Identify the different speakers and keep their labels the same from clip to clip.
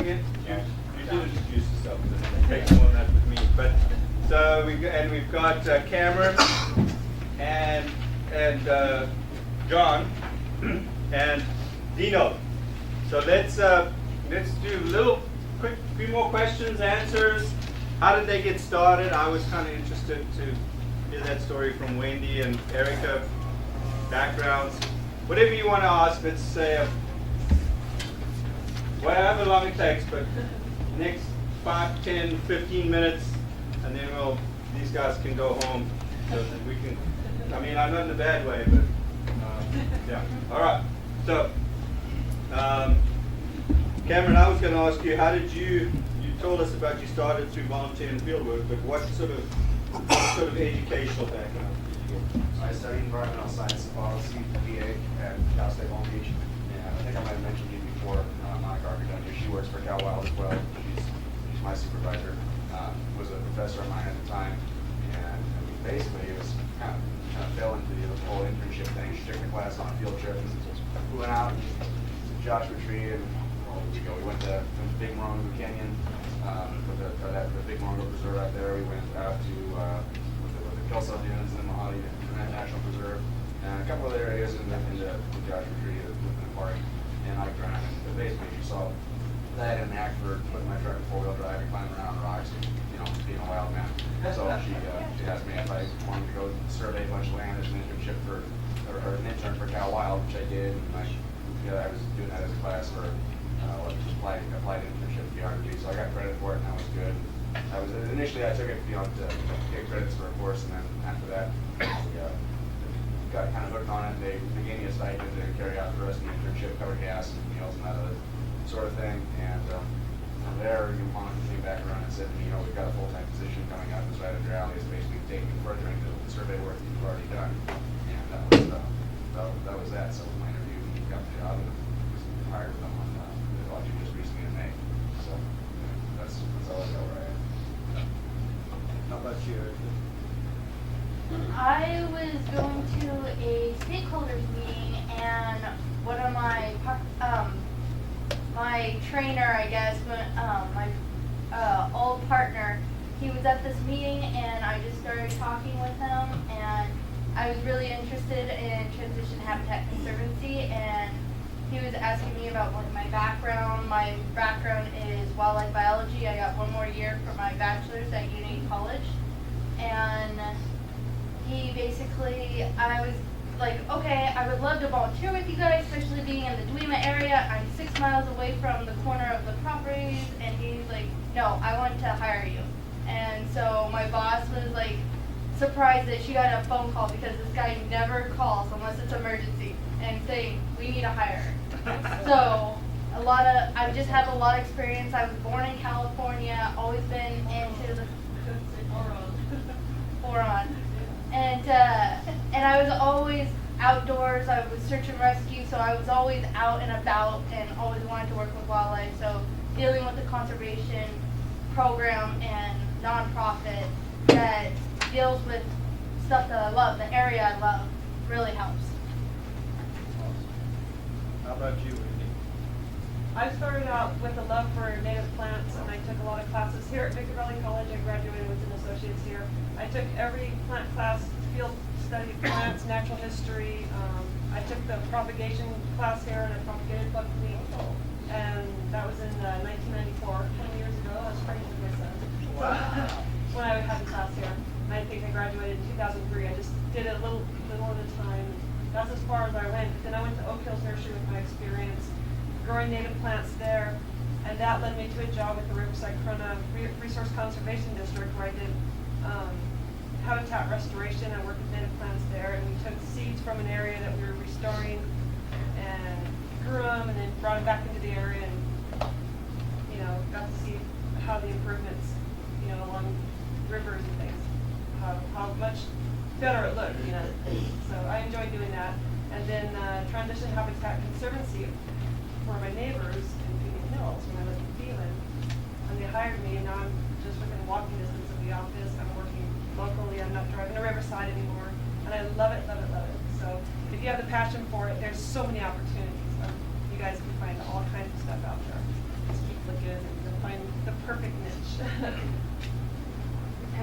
Speaker 1: doing it? You did introduce yourself. It takes more than that with me. But so we've got Cameron and John and Dino. So let's do a little quick few more questions, answers. How did they get started? I was kind of interested to hear that story from Wendy and Erica. Backgrounds, whatever you want to ask. Let's say, however long it takes, but next 5, 10, 15 minutes, and then these guys can go home so that we can. I mean, I'm not in a bad way, but yeah. All right. So, Cameron, I was going to ask you, how did you told us about you started through volunteer and field work, but what sort of educational background did you get?
Speaker 2: I studied environmental science and policy, BA, at Cal State Long Beach. And I think I might have mentioned you before, Monica Arcadonia. She works for Cal Wild as well. She's my supervisor. Was a professor of mine at the time. And I mean, basically, it was kind of fell into the whole internship thing. She took the class on a field trip. We went out to Joshua Tree, and we went to Big Morongo Canyon, the Big Morongo Preserve out there. We went out to with the Kelso Dunes and the Mojave National Preserve, and a couple other areas in the Joshua Tree within the park, and hiked around. And basically, she saw that in act for putting my truck in four-wheel drive and climbing around rocks, being a wild man. So she asked me if I wanted to go survey a bunch of land as an internship or an intern for Cal Wild, which I did. And I was doing that as a class for applied internship geography, so I got credit for it, and that was good. Initially I took it to get credits for a course, and then after that got kind of hooked on it. They gave me a stipend to carry out the rest of the internship, cover gas and meals and that other sort of thing. And from there, Monica came back around and said to me, we've got a full-time position coming up that's right up your alley. It's basically taking me further into the survey work that you've already done. And that was that. So my interview got the job and was hired with them on the election just recently in May. So that's all I know where I am.
Speaker 1: How about you, Erica?
Speaker 3: I was going to a stakeholders meeting, and one of my trainer, I guess, my old partner, he was at this meeting, and I just started talking with him, and I was really interested in transition habitat conservancy, and he was asking me about my background. My background is wildlife biology. I got one more year for my bachelor's at Unity College, and he basically, I was like, okay, I would love to volunteer with you guys, especially being in the Dweema area. I'm 6 miles away from the corner of the properties, and he's like, no, I want to hire you. And so my boss was like surprised that she got a phone call, because this guy never calls unless it's emergency and saying, we need a hire. So I just have a lot of experience. I was born in California, always been into the boron. And I was always outdoors. I was search and rescue, so I was always out and about and always wanted to work with wildlife. So dealing with the conservation program and nonprofit that deals with stuff that I love, the area I love, really helps.
Speaker 1: Awesome. How about you, Wendy?
Speaker 4: I started out with a love for native plants, and I took a lot of classes here at Victor Valley College. I graduated with an associate's here. I took every plant class, field studied plants, natural history. I took the propagation class here, and I propagated buckwheat. And that was in 1994, 20 years ago. I was pregnant with my son.
Speaker 1: Wow.
Speaker 4: When I had the class here. And I think I graduated in 2003. I just did it a little at a time. That's as far as I went. But then I went to Oak Hills Nursery with my experience growing native plants there, and that led me to a job with the Riverside Corona Resource Conservation District, where I did habitat restoration. I worked with native plants there, and we took seeds from an area that we were restoring and grew them, and then brought them back into the area, and got to see how the improvements, along rivers and things, how much better it looked, So I enjoyed doing that, and then transition habitat conservancy for my neighbors in Pinion Hills when I lived in Phelan, and they hired me, and now I'm just within walking distance of the office. I'm working locally. I'm not driving to Riverside anymore, and I love it, love it, love it. So if you have the passion for it, there's so many opportunities. You guys can find all kinds of stuff out there. Just keep looking,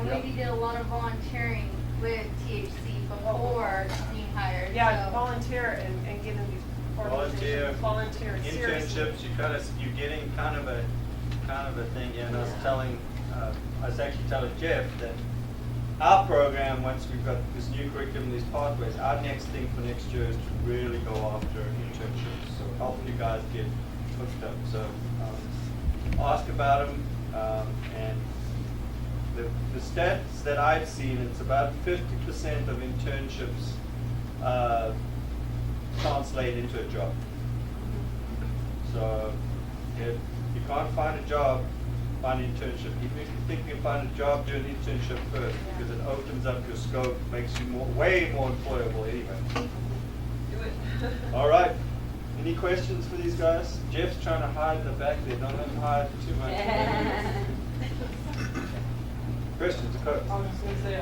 Speaker 3: And
Speaker 2: Yep.
Speaker 3: we did a lot of volunteering with THC before being hired.
Speaker 4: Yeah,
Speaker 3: so.
Speaker 4: volunteer and get in these
Speaker 1: Volunteer,
Speaker 4: organizations. Volunteer, seriously.
Speaker 1: internships, you're getting kind of a thing, and I was actually telling Jeff that our program, once we've got this new curriculum, these pathways, our next thing for next year is to really go after internships, so help you guys get hooked up. So ask about them, and the stats that I've seen, it's about 50% of internships translate into a job. So if you can't find a job, find an internship. Even if you think you can find a job, do an internship first, because it opens up your scope, makes you way more employable anyway.
Speaker 4: Do it.
Speaker 1: All right. Any questions for these guys? Jeff's trying to hide in the back there. Don't let him hide too much. Questions?
Speaker 5: I was just gonna say,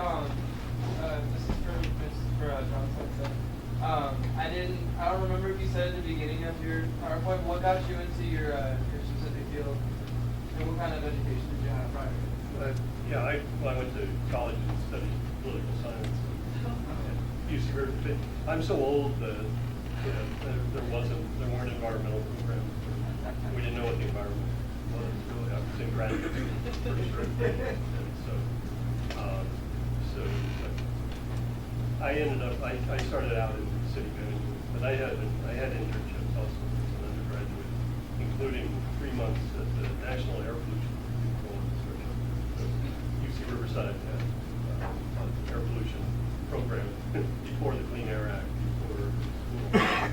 Speaker 5: this is for Johnson. So, I don't remember if you said at the beginning of your PowerPoint what got you into your specific field, and what kind of education did you have prior?
Speaker 6: I went to college and studied political science at UC Berkeley. I'm so old that there weren't environmental programs. We didn't know what the environment was really. I was in graduate school, pretty sure. And so I started out in city management, but I had internships also as an undergraduate, including 3 months at the National Air Pollution Control Consortium. UC Riverside had an air pollution program before the Clean Air Act, before school.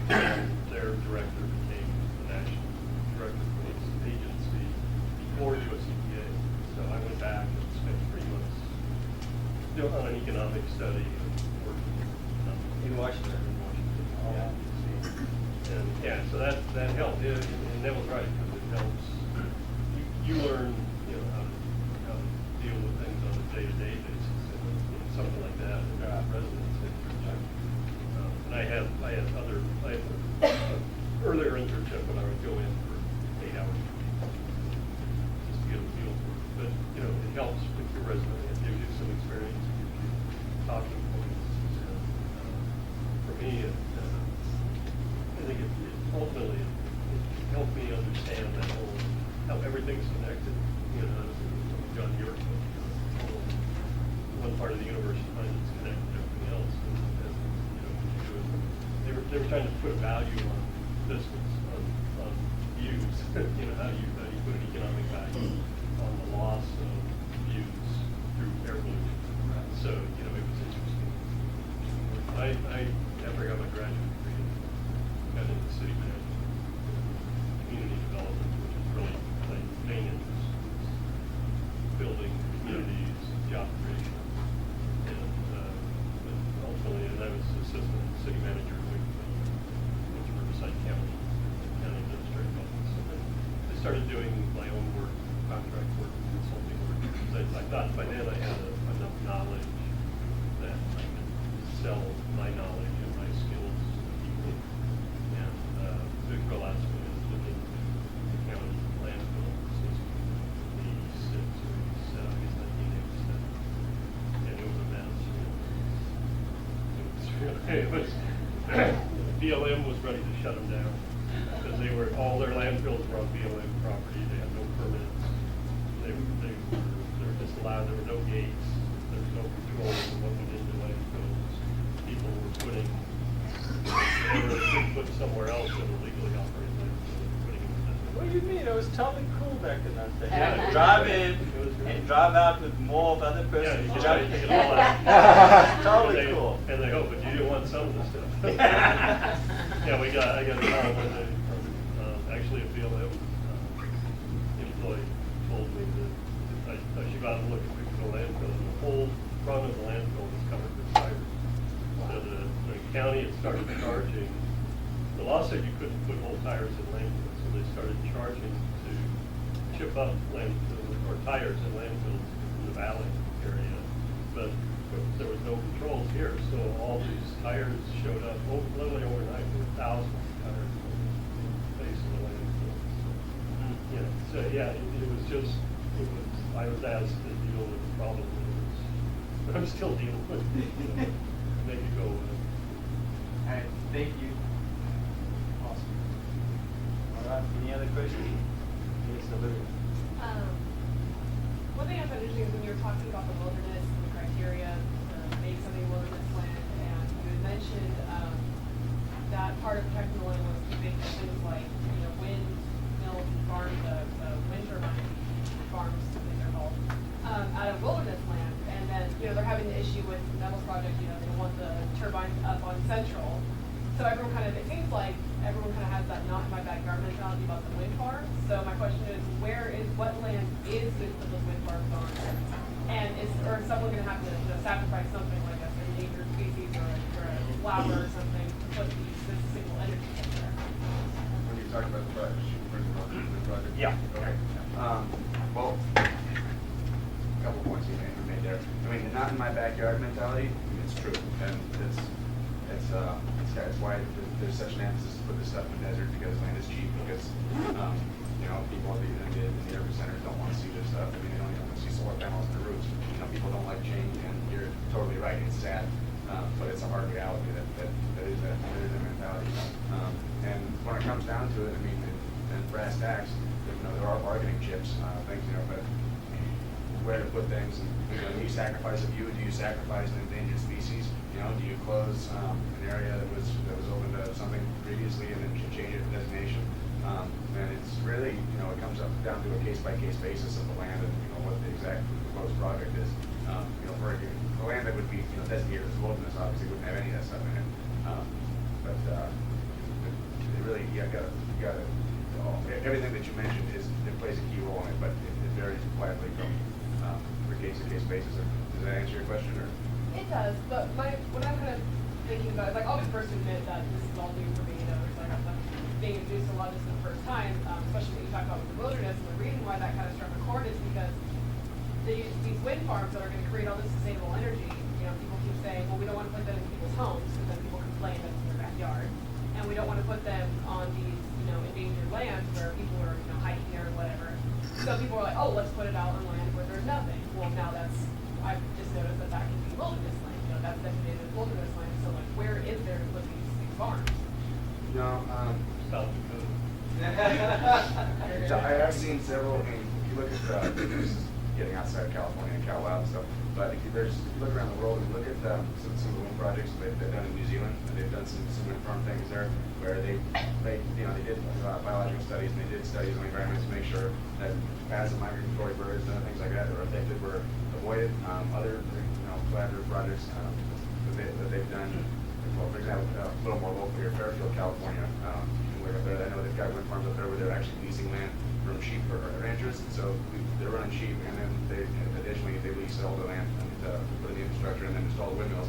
Speaker 6: And their director became the national director for this agency before US EPA. So I went back and spent 3 months on an economic study and working
Speaker 1: In Washington.
Speaker 6: and yeah, so that helped. And that was right, because it helps. You learn, how to deal with things on a day-to-day basis, and something like that. And residents. And I had an earlier internship when I would go in for 8 hours a week, just to get a feel for it. But it helps with your resume. It gives you some experience, it gives you talking points. And, for me, I think it ultimately helped me understand that how everything's connected. John York, one part of the universe is connected to everything else. And they were trying to put a value on distance, on views. How do you put an economic value on the loss of views through air pollution? So it was interesting. After I got my graduate degree, got into city management, community development, which is really my main interest, building communities, job creation, and but ultimately, I was assistant city manager with Riverside County Administrative Office. And then I started doing my own work, contract work, consulting work, because I thought by then I had enough knowledge that I could sell my knowledge and my skills to people. And Vic Bill asked me to look into the county landfill since 86 or 87, I guess 1987. And it was a mess. It was BLM was ready to shut them down because all their landfills were on BLM property. They had no permits. They were just allowed. There were no gates. There was no control over what went into landfills. People were putting. They were put somewhere else in a legally operated landfill. Putting them in.
Speaker 1: What do you mean? It was totally cool back in that day.
Speaker 6: Yeah.
Speaker 1: Drive in
Speaker 6: It was great.
Speaker 1: and drive out with more of other
Speaker 6: Yeah,
Speaker 1: persons.
Speaker 6: you
Speaker 1: Drive-
Speaker 6: could take it all out.
Speaker 1: Totally cool.
Speaker 6: And they hope, but you didn't want some of the stuff. Yeah, I got a call one day from actually a BLM employee told me that I should go out and look at the landfill, and the whole front of the landfill was covered with fibers. So the county had started charging. The law said you couldn't put whole tires in landfills, so they started charging to chip up landfills or tires in landfills in the valley area. But there was no controls here, so all these tires showed up literally overnight. There were thousands of tires on the face of the landfill. So yeah, it was just, I was asked to deal with the problem. It was But I'm still dealing with, make it go.
Speaker 5: Alright, thank you.
Speaker 1: Awesome. All right, any other questions? Yes, Olivia.
Speaker 4: One thing I found interesting is when you were talking about the wilderness and the criteria to make something wilderness land, and you had mentioned that part of protecting the land was keeping things like, windmills and farms, wind turbine farms, I think they're called, out of wilderness land. And then, they're having the issue with the Metals Project, they don't want the turbines up on Central. So everyone it seems like everyone has that not in my backyard mentality about the wind farms. So my question is, what land is good to put those wind farms on? And is someone gonna have to sacrifice something like an endangered species or a flower or something to put this single energy in there?
Speaker 2: When you talk about the project, should we bring it up to the project?
Speaker 1: Yeah.
Speaker 2: Okay. Well, a couple points you made there. I mean, the not in my backyard mentality, it's true, and it's why there's such an emphasis to put this stuff in the desert, because land is cheap, because, people in the urban centers don't want to see this stuff. I mean, they don't even want to see solar panels on the roofs. People don't like change, and you're totally right, it's sad, but it's a hard reality that is a mentality. And when it comes down to it, I mean, and brass tacks, there are bargaining chips, things, but where to put things, and, do you sacrifice a view, do you sacrifice an endangered species? Do you close an area that was open to something previously and then change it to designation? And it's really, it comes down to a case-by-case basis of the land and, what the exact proposed project is. For the land that would be, designated as wilderness, obviously wouldn't have any of that stuff in it. But it really, everything that you mentioned it plays a key role in it, but it varies widely from case-to-case basis. Does that answer your question, or?
Speaker 4: It does, but what I'm thinking about is, I'll be the first to admit that this is all new for me, I'm being introduced to a lot of this for the first time, especially when you talk about with the wilderness, and the reason why that struck a chord is because these wind farms that are gonna create all this sustainable energy, people keep saying, well, we don't wanna put them in people's homes, because then people complain that it's in their backyard, and we don't wanna put them on these, endangered lands where people are, hiking there or whatever. So people are like, oh, let's put it out on land where there's nothing. Well, now I've just noticed that can be wilderness land, that's designated as wilderness land, so where is there to put these farms?
Speaker 6: South Dakota.
Speaker 2: So I have seen several, if you look at, this is getting outside of California and Cal Wild and stuff, but if you look around the world and look at some of the wind projects they've done in New Zealand, and they've done some wind farm things there, where they did biological studies, and they did studies on the environment to make sure that passive migratory birds and other things like that were affected were avoided. Other collaborative projects that they've done, well, for example, a little more local here, Fairfield, California. Where up there, I know they've got wind farms up there where they're actually leasing land from sheep or ranchers, and so they're running sheep, and then additionally they lease all the land to put in the infrastructure and then install the windmills.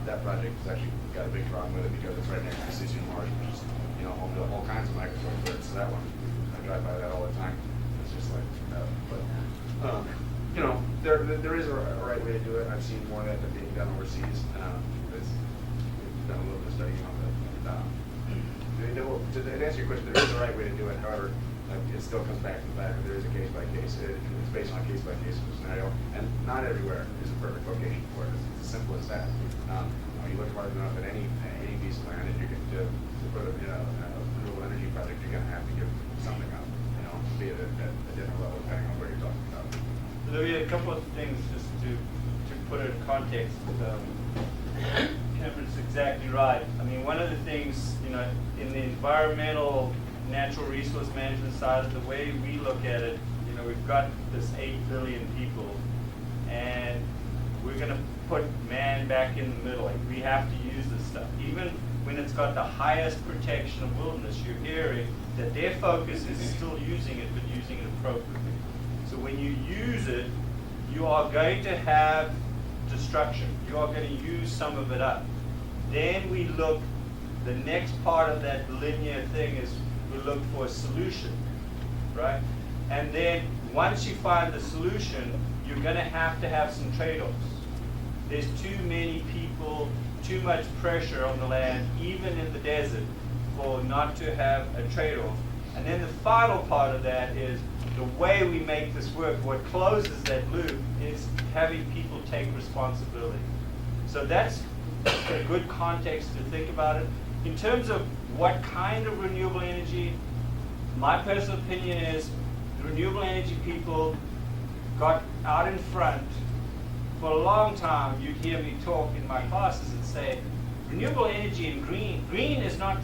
Speaker 2: That project has actually got a big problem with it because it's right next to Sicilian Marsh, which is home to all kinds of migratory birds. So that one, I drive by that all the time. It's just like, there is a right way to do it. I've seen more of that being done overseas. We've done a little bit of studying on that. To answer your question, there is a right way to do it. However, it still comes back to the fact that there is a case-by-case. It's based on a case-by-case scenario, and not everywhere is a perfect location for it. It's as simple as that. You look hard enough at any piece of land, and you get to put a renewable energy project, you're going to have to give something up. Be it at a different level depending on what you're talking about.
Speaker 1: Louis, a couple of things just to put it in context. Cameron's exactly right. I mean, one of the things, in the environmental, natural resource management side, the way we look at it, we've got this 8 billion people, and we're going to put man back in the middle. Like, we have to use this stuff. Even when it's got the highest protection of wilderness, you're hearing that their focus is still using it, but using it appropriately. So when you use it, you are going to have destruction. You are going to use some of it up. Then we look, the next part of that linear thing is we look for a solution, right? And then once you find the solution, you're going to have some trade-offs. There's too many people, too much pressure on the land, even in the desert, for not to have a trade-off. And then the final part of that is the way we make this work. What closes that loop is having people take responsibility. So that's a good context to think about it. In terms of what kind of renewable energy, my personal opinion is the renewable energy people got out in front. For a long time, you'd hear me talk in my classes and say, renewable energy and green is not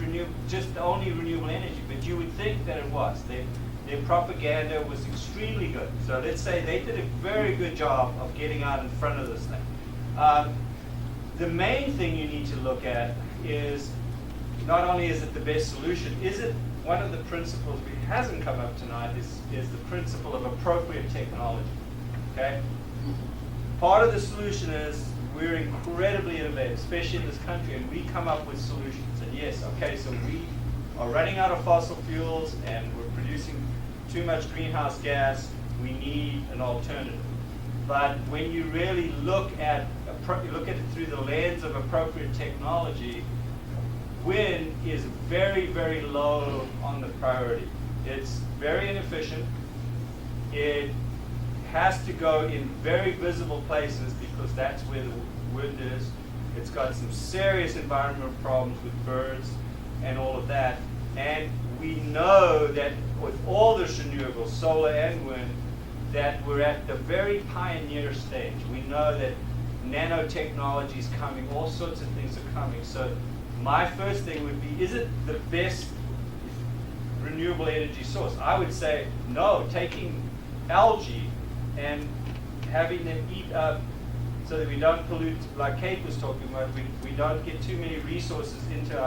Speaker 1: just only renewable energy, but you would think that it was. Their propaganda was extremely good. So let's say they did a very good job of getting out in front of this thing. The main thing you need to look at is not only is it the best solution, is it one of the principles which hasn't come up tonight is the principle of appropriate technology. Okay? Part of the solution is we're incredibly innovative, especially in this country, and we come up with solutions. And yes, okay, so we are running out of fossil fuels and we're producing too much greenhouse gas. We need an alternative. But when you really look at it through the lens of appropriate technology, wind is very, very low on the priority. It's very inefficient. It has to go in very visible places because that's where the wind is. It's got some serious environmental problems with birds and all of that. And we know that with all this renewable, solar and wind, that we're at the very pioneer stage. We know that nanotechnology is coming, all sorts of things are coming. So my first thing would be, is it the best renewable energy source? I would say no. Taking algae and having them eat up so that we don't pollute, like Kate was talking about, we don't get too many resources into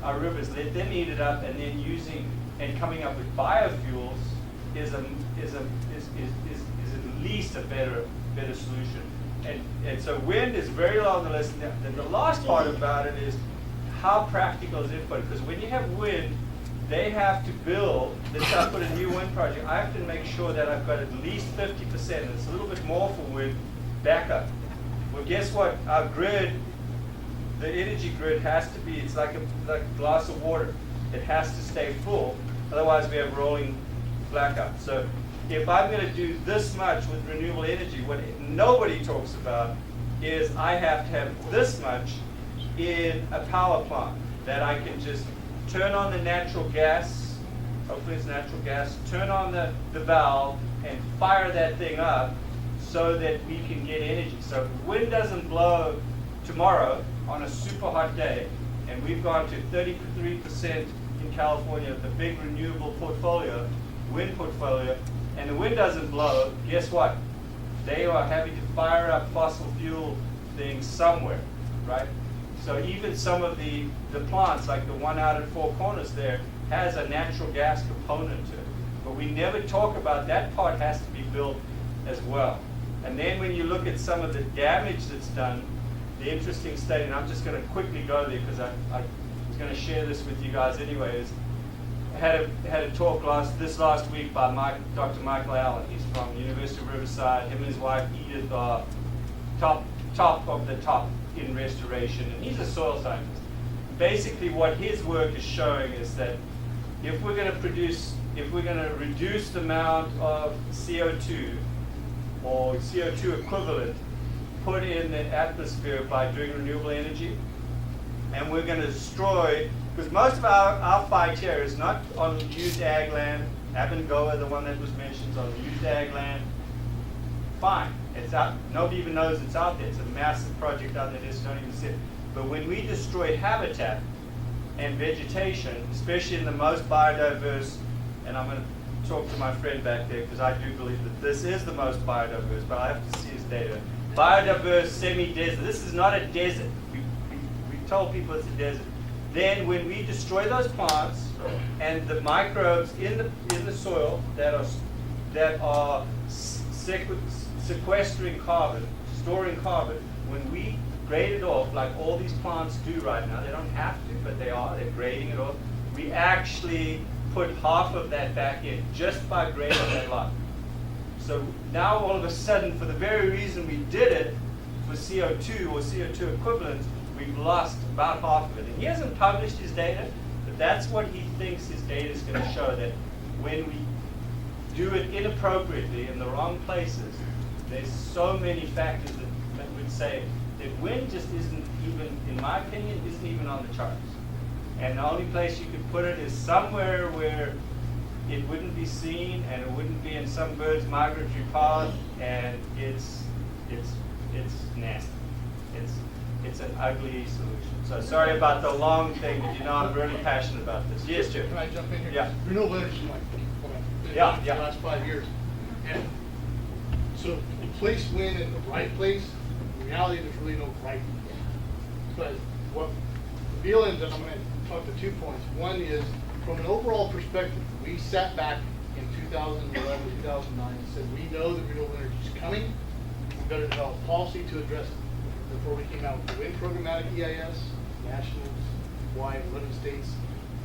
Speaker 1: our rivers, let them eat it up, and then using and coming up with biofuels is at least a better solution. And so wind is very low on the list. And the last part about it is how practical is it? Because when you have wind, they have to build, let's say I put a new wind project, I have to make sure that I've got at least 50%, and it's a little bit more for wind, backup. Well, guess what? Our grid, the energy grid has to be, it's like a glass of water. It has to stay full, otherwise we have rolling blackout. So if I'm going to do this much with renewable energy, what nobody talks about is I have to have this much in a power plant that I can just turn on the natural gas, hopefully it's natural gas, turn on the valve and fire that thing up so that we can get energy. So if wind doesn't blow tomorrow on a super hot day, and we've gone to 33% in California, the big renewable portfolio, wind portfolio, and the wind doesn't blow, guess what? They are having to fire up fossil fuel things somewhere, right? So even some of the plants, like the one out at Four Corners there, has a natural gas component to it. But we never talk about that part has to be built as well. And then when you look at some of the damage that's done, the interesting study, and I'm just going to quickly go there because I was going to share this with you guys anyways. I had a talk this last week by Dr. Michael Allen. He's from the University of Riverside. Him and his wife Edith are top of the top in restoration, and he's a soil scientist. Basically what his work is showing is that if we're going to reduce the amount of CO2 or CO2 equivalent put in the atmosphere by doing renewable energy, and we're going to destroy, because most of our fight here is not on used ag land. Abengoa, the one that was mentioned, is on used ag land. Fine, it's out. Nobody even knows it's out there. It's a massive project out there. They just don't even see it. But when we destroy habitat and vegetation, especially in the most biodiverse, and I'm going to talk to my friend back there because I do believe that this is the most biodiverse, but I have to see his data. Biodiverse semi-desert. This is not a desert. We told people it's a desert. Then when we destroy those plants and the microbes in the soil that are sequestering carbon, storing carbon, when we grade it off, like all these plants do right now, they don't have to, but they're grading it off, we actually put half of that back in just by grading that lot. So now all of a sudden, for the very reason we did it, for CO2 or CO2 equivalents, we've lost about half of it. And he hasn't published his data, but that's what he thinks his data is going to show, that when we do it inappropriately in the wrong places, there's so many factors that would say that wind just isn't even, in my opinion, isn't even on the charts. And the only place you could put it is somewhere where it wouldn't be seen and it wouldn't be in some bird's migratory path, and it's nasty. It's an ugly solution. So sorry about the long thing, but you know I'm really passionate about this. Yes, Jim?
Speaker 7: Can I jump in here?
Speaker 1: Yeah.
Speaker 7: Renewable energy is like, been
Speaker 1: Yeah,
Speaker 7: done for
Speaker 1: yeah.
Speaker 7: the last 5 years. And so to place wind in the right place, in reality, there's really no right. But what the deal is, and I'm going to talk to 2 points. One is, from an overall perspective, we sat back in 2011, 2009 and said, we know that renewable energy is coming. We better develop policy to address it. Before we came out with the wind programmatic EIS, national-wide, 11 states,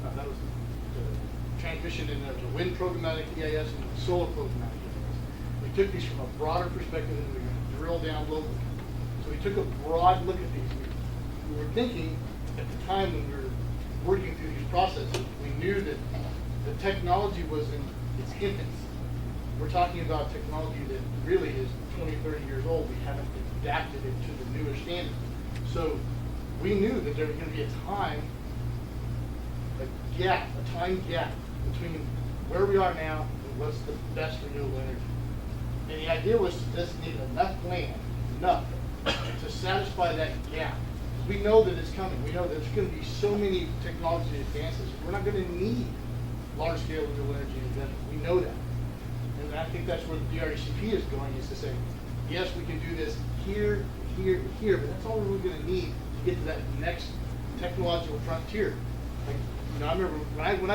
Speaker 7: that was the transmission in the wind programmatic EIS and the solar programmatic EIS. We took these from a broader perspective and we were going to drill down locally. So we took a broad look at these. We were thinking at the time when we were working through these processes, we knew that the technology was in its infancy. We're talking about technology that really is 20, 30 years old. We haven't adapted it to the newer standards. So we knew that there was going to be a time gap between where we are now and what's the best renewable energy. And the idea was to designate enough land, to satisfy that gap. We know that it's coming. We know that there's going to be so many technology advances. We're not going to need large-scale renewable energy investment. We know that. And I think that's where the DRECP is going, is to say, yes, we can do this here, here, here, but that's all we're really going to need to get to that next technological frontier. Like, you know, I remember when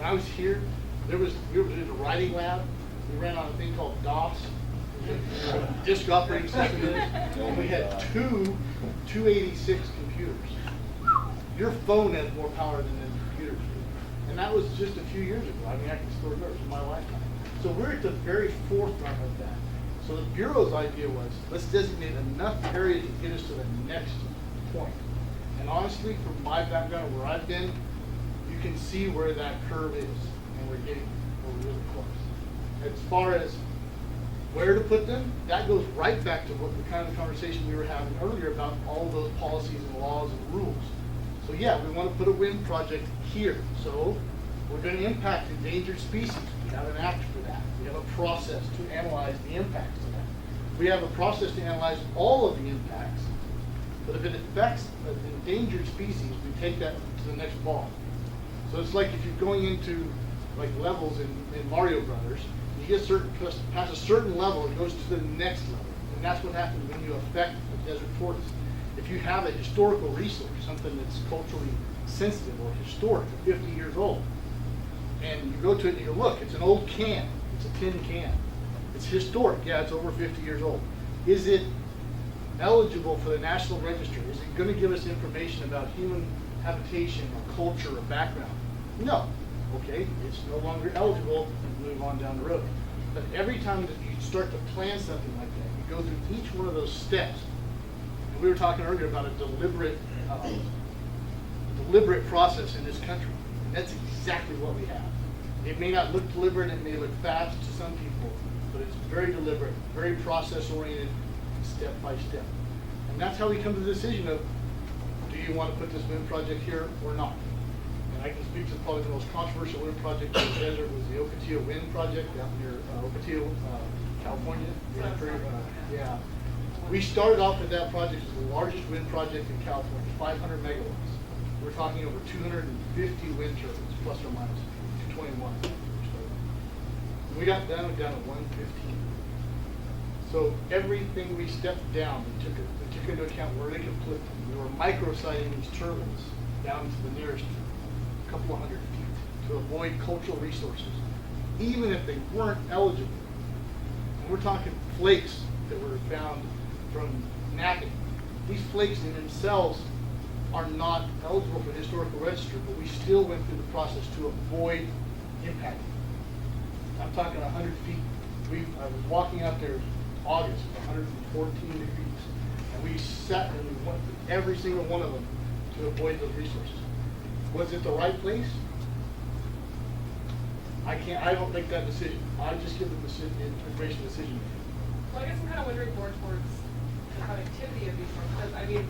Speaker 7: I was here, we were in a writing lab. We ran on a thing called DOS, disk operating system, and we had two 286 computers. Your phone has more power than the computers do. And that was just a few years ago. I mean, I can still remember, it was in my lifetime. So we're at the very forefront of that. So the Bureau's idea was, let's designate enough area to get us to the next point. And honestly, from my background, where I've been, you can see where that curve is, and we're really close. As far as where to put them, that goes right back to what the kind of conversation we were having earlier about all those policies and laws and rules. So yeah, we want to put a wind project here. So we're going to impact endangered species. We have an act for that. We have a process to analyze the impacts of that. We have a process to analyze all of the impacts. But if it affects an endangered species, we take that to the next ball. So it's like if you're going into like levels in Mario Brothers, you get past a certain level, it goes to the next level. And that's what happens when you affect the desert forest. If you have a historical resource, something that's culturally sensitive or historic, 50 years old, and you go to it and you go, look, it's an old can, it's a tin can. It's historic, yeah, it's over 50 years old. Is it eligible for the National Register? Is it going to give us information about human habitation or culture or background? No. Okay, it's no longer eligible, and move on down the road. But every time that you start to plan something like that, you go through each one of those steps. And we were talking earlier about a deliberate process in this country. And that's exactly what we have. It may not look deliberate, it may look fast to some people, but it's very deliberate, very process-oriented, step by step. And that's how we come to the decision of, do you want to put this wind project here or not? And I can speak to probably the most controversial wind project in the desert was the Ocotillo Wind Project out near Ocotillo, California. Yeah. We started off with that project as the largest wind project in California, 500 megawatts. We're talking over 250 wind turbines, plus or minus 221. When we got done, we got to 115. So everything we stepped down, we took into account where they could put them. We were micrositing these turbines down to the nearest couple of hundred feet to avoid cultural resources, even if they weren't eligible. And we're talking flakes that were found from napping. These flakes in themselves are not eligible for the historical register, but we still went through the process to avoid impacting. I'm talking 100 feet. I was walking out there in August, 114 degrees, and we sat and we went through every single one of them to avoid those resources. Was it the right place? I don't make that decision. I just give them the information decision.
Speaker 4: Well, I guess I'm kind of wondering more towards the connectivity of these ones, because I mean,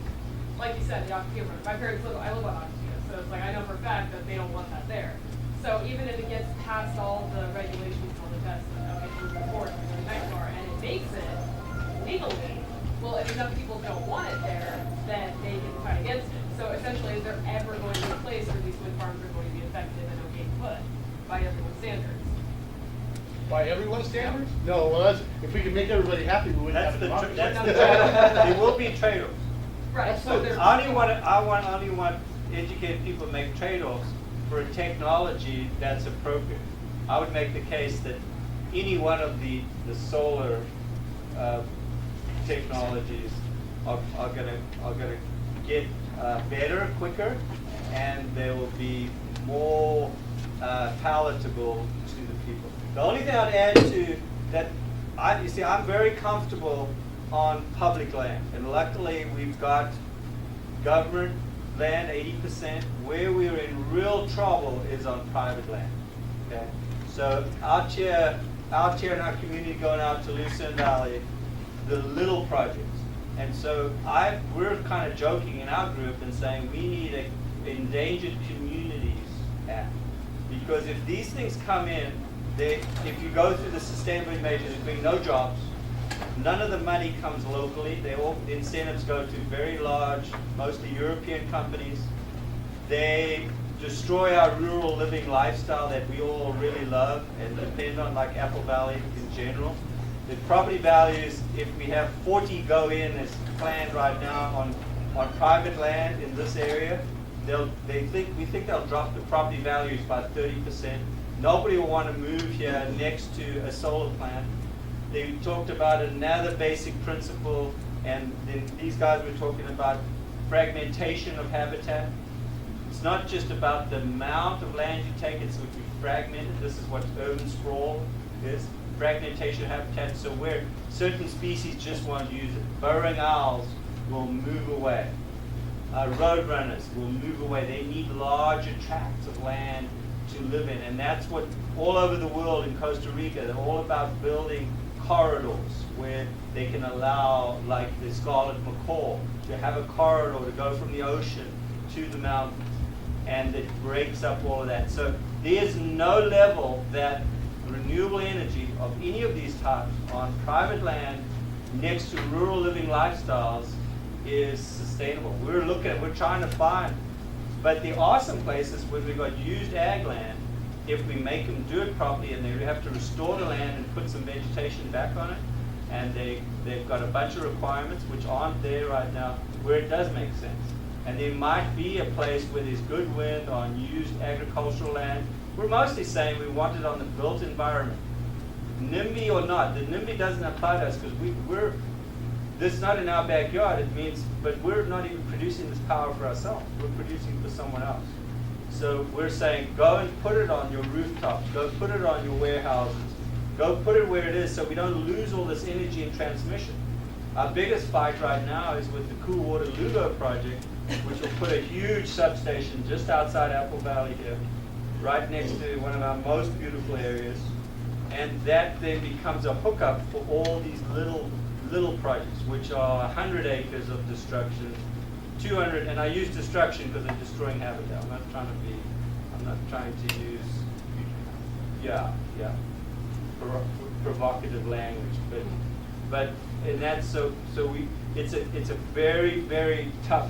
Speaker 4: like you said, the Octavia, my parents live, I live on Octavia, so it's like, I know for a fact that they don't want that there. So even if it gets past all the regulations on the test, okay, moving forward, like next door, and it makes it legally, well, if enough people don't want it there, then they can fight against it. So essentially, is there ever going to be a place where these wind farms are going to be effective and okay to put by everyone's standards?
Speaker 7: By everyone's standards? No, well, that's, if we can make everybody happy, we wouldn't
Speaker 1: That's
Speaker 7: have
Speaker 1: the,
Speaker 7: democracy.
Speaker 1: that's the trade-off. There will be trade-offs.
Speaker 4: Right, so there's.
Speaker 1: I only want educated people to make trade-offs for a technology that's appropriate. I would make the case that any one of the solar technologies are gonna get better, quicker, and they will be more palatable to the people. The only thing I'd add to that, you see, I'm very comfortable on public land, and luckily we've got government land 80%. Where we're in real trouble is on private land. Okay, so out here in our community, going out to Lucerne Valley, the little projects, and so we're kind of joking in our group and saying we need an Endangered Communities Act, because if these things come in, if you go through the sustainability measures, there's been no jobs. None of the money comes locally. The incentives go to very large, mostly European companies. They destroy our rural living lifestyle that we all really love and depend on, like Apple Valley in general. The property values, if we have 40 go in as planned right now on private land in this area, we think they'll drop the property values by 30%. Nobody will want to move here next to a solar plant. They talked about another basic principle, and then these guys were talking about fragmentation of habitat. It's not just about the amount of land you take, it's what you fragment it. This is what urban sprawl is, fragmentation of habitat. So where certain species just won't use it. Burrowing owls will move away. Road runners will move away. They need larger tracts of land to live in, and that's what all over the world in Costa Rica, they're all about building corridors where they can allow, like the scarlet macaw, to have a corridor to go from the ocean to the mountains, and it breaks up all of that. So there's no level that renewable energy of any of these types on private land next to rural living lifestyles is sustainable. We're trying to find, but the awesome places when we've got used ag land, if we make them do it properly, and they have to restore the land and put some vegetation back on it, and they've got a bunch of requirements which aren't there right now, where it does make sense. And there might be a place where there's good wind on used agricultural land. We're mostly saying we want it on the built environment. NIMBY or not, the NIMBY doesn't apply to us because this is not in our backyard. It means, but we're not even producing this power for ourselves. We're producing for someone else. So we're saying, go and put it on your rooftops. Go put it on your warehouses. Go put it where it is so we don't lose all this energy in transmission. Our biggest fight right now is with the Cool Water Lugo project, which will put a huge substation just outside Apple Valley here, right next to one of our most beautiful areas. And that then becomes a hookup for all these little projects, which are 100 acres of destruction, 200, and I use destruction because they're destroying habitat. I'm not trying to use, provocative language, but and that's so it's a very, very tough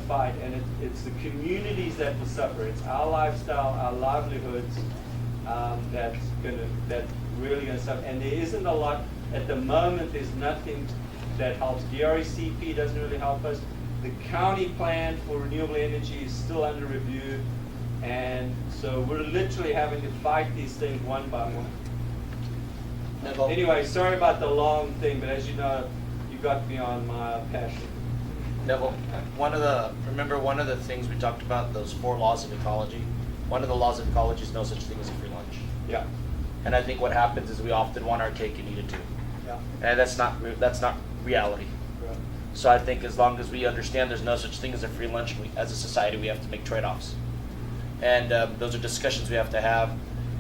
Speaker 1: fight, and it's the communities that will suffer. It's our lifestyle, our livelihoods that's really gonna suffer, and there isn't a lot at the moment. There's nothing that helps. DRECP doesn't really help us. The county plan for renewable energy is still under review, and so we're literally having to fight these things one by one. Anyway, sorry about the long thing, but as you know, you got me on my passion.
Speaker 8: Neville, one of the things we talked about, those 4 laws of ecology. One of the laws of ecology is no such thing as a free lunch.
Speaker 1: Yeah.
Speaker 8: And I think what happens is we often want our cake and eat it too.
Speaker 1: Yeah.
Speaker 8: And that's not reality.
Speaker 1: Right.
Speaker 8: So I think as long as we understand there's no such thing as a free lunch, as a society we have to make trade-offs. And those are discussions we have to have.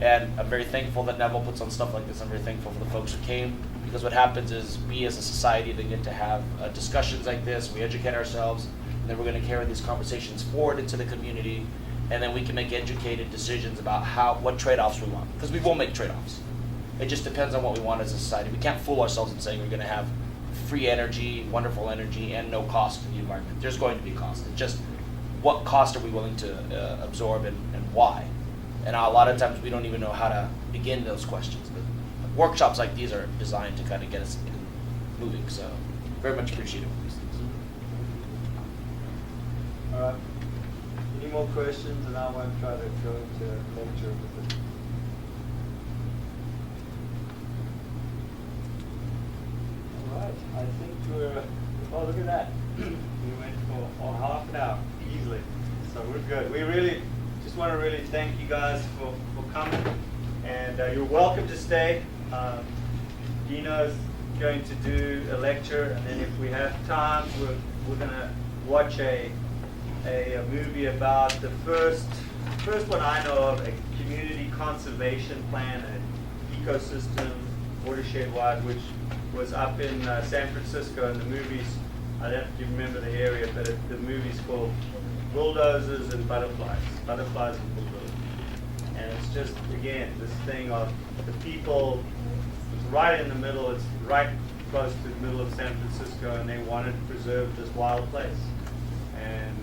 Speaker 8: And I'm very thankful that Neville puts on stuff like this. I'm very thankful for the folks who came, because what happens is we as a society then get to have discussions like this, we educate ourselves, and then we're going to carry these conversations forward into the community, and then we can make educated decisions about what trade-offs we want, because we will make trade-offs. It just depends on what we want as a society. We can't fool ourselves in saying we're going to have free energy, wonderful energy, and no cost to the environment. There's going to be cost. It's just what cost are we willing to absorb and why? And a lot of times we don't even know how to begin those questions. But workshops like these are designed to kind of get us moving. So very much appreciated with these things.
Speaker 1: All right. Any more questions? And I won't try to go into lecture with it. All right. I think we're. Oh, look at that. We went for half an hour easily. So we're good. We really just want to really thank you guys for coming. And you're welcome to stay. Dino's going to do a lecture, and then if we have time, we're going to watch a movie about the first one I know of, a community conservation plan, an ecosystem watershed-wide, which was up in San Francisco. And the movies, I don't remember the area, but the movie's called Bulldozers and Butterflies and Bulldozers. And it's just, again, this thing of the people, it's right in the middle, it's right close to the middle of San Francisco, and they wanted to preserve this wild place. And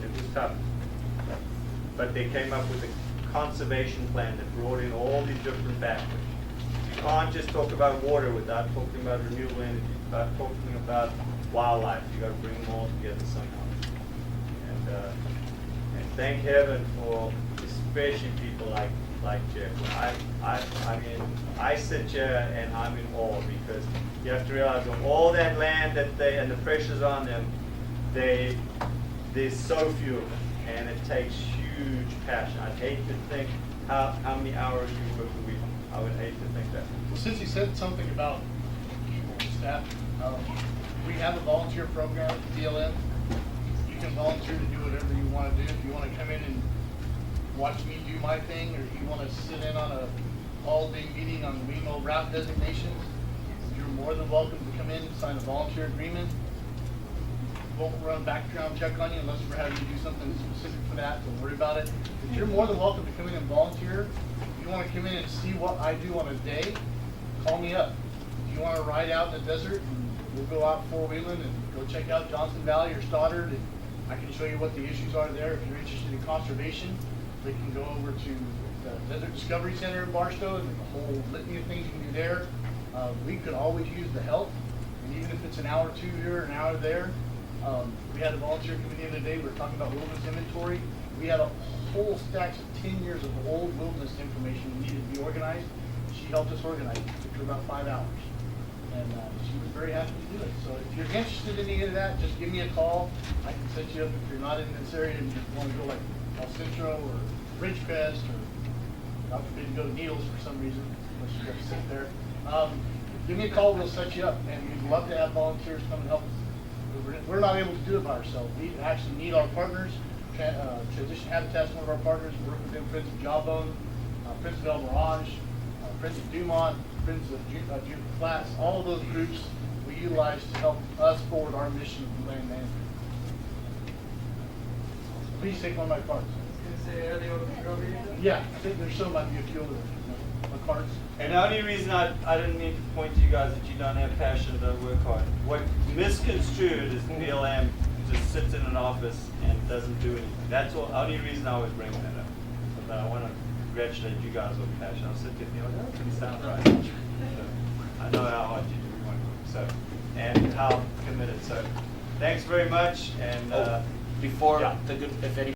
Speaker 1: it was tough. But they came up with a conservation plan that brought in all these different factors. You can't just talk about water without talking about renewable energy, without talking about wildlife. You got to bring them all together somehow. And thank heaven for especially people like Jeff. I mean, I sit here and I'm in awe, because you have to realize of all that land that and the pressures on them, there's so few of them, and it takes huge passion. I'd hate to think how many hours you work a week. I would hate to think that.
Speaker 7: Well, since you said something about people, staff, we have a volunteer program at the BLM. You can volunteer to do whatever you want to do. If you want to come in and watch me do my thing, or you want to sit in on a all-day meeting on WeMo route designations, you're more than welcome to come in and sign a volunteer agreement. Won't run a background check on you unless we're having you do something specific for that. Don't worry about it. But you're more than welcome to come in and volunteer. If you want to come in and see what I do on a day, call me up. If you want to ride out in the desert, and we'll go out four-wheeling and go check out Johnson Valley or Stoddard, and I can show you what the issues are there. If you're interested in conservation, they can go over to the Desert Discovery Center in Barstow, and the whole litany of things you can do there. We could always use the help, and even if it's an hour or two here, an hour there. We had a volunteer come in the other day. We were talking about wilderness inventory. We had a whole stack of 10 years of old wilderness information we needed to be organized. She helped us organize it. It took her about 5 hours. And she was very happy to do it. So if you're interested in any of that, just give me a call. I can set you up if you're not in this area and you want to go like El Centro or Ridgecrest, or not forbid to go to Needles for some reason, unless you got to sit there. Give me a call, we'll set you up. And we'd love to have volunteers come and help us. We're not able to do it by ourselves. We actually need our partners. Transition Habitat's one of our partners. We work with them, Friends of Jawbone, Friends of El Mirage, Friends of Dumont, Friends of Juniper Flats. All of those groups we utilize to help us forward our mission of land management. Please take one of my cards.
Speaker 5: Are they over here?
Speaker 7: Yeah, I think there's some, might be a few of them. My cards.
Speaker 1: And the only reason I didn't mean to point to you guys that you don't have passion, don't work hard. What misconstrued is BLM just sits in an office and doesn't do anything. That's the only reason I was bringing that up. But I want to congratulate you guys on passion. I'll sit there and go, that doesn't sound right. So, I know how hard you do want to work. So, and how committed. So, thanks very much. And
Speaker 8: Before
Speaker 1: yeah.
Speaker 8: if any